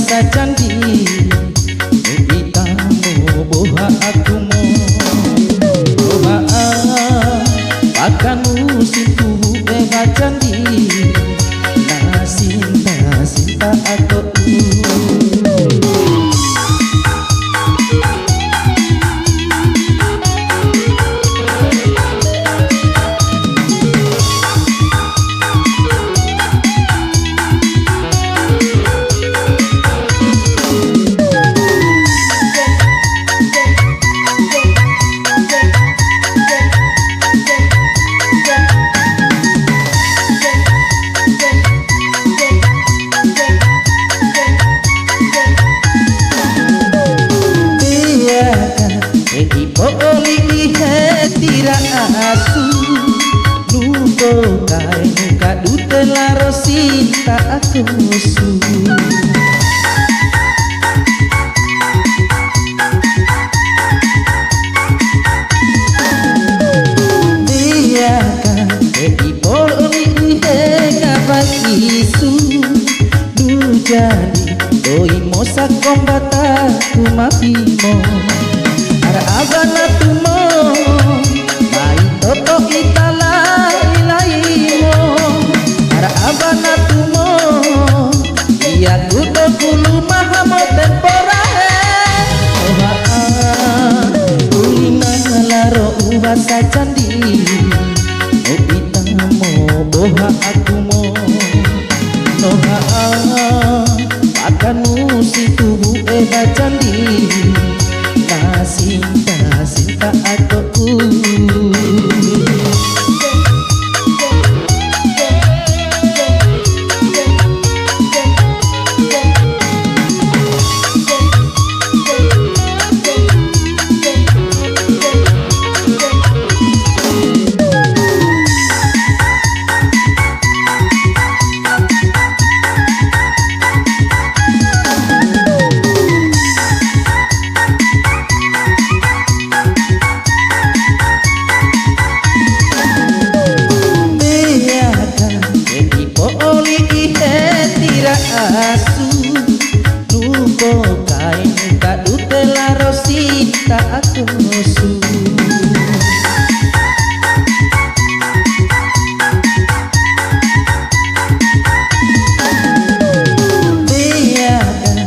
basa candi Ubitamu boha aku mo Boha Pakanu situ eba candi Na sinta aku asu nuko kai nuka dutela rosita aku su dia kan poli kapan isu du jadi oi mosa kombata kumapimo ara abana tumo Toto itala ilaimo Ara abana tumo Ia kudo kulu mahamo temporahe Oha Ulina laro ubasa candi Obitamo boha akumo Noha Pakanu si tubuh eba candi Na sinta aku asu nuko kai nuka dutela rosita aku su biarkan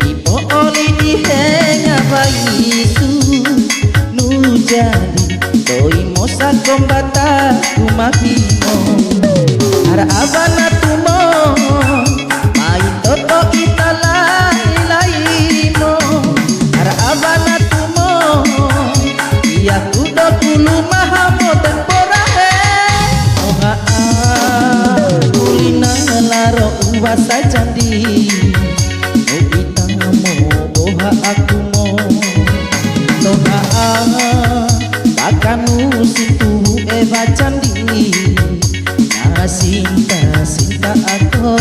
ipo oli dihenga baisu nu jadi doi mosa kombata kumapimo ara abana tumo Toto itala ilaimo Ara abana tumo Ia kudo kulu mahamo temporahe Oha Ulina laro ubasa candi Ubitamo boha akumo Noha Pakanu situ eba candi Na sinta aku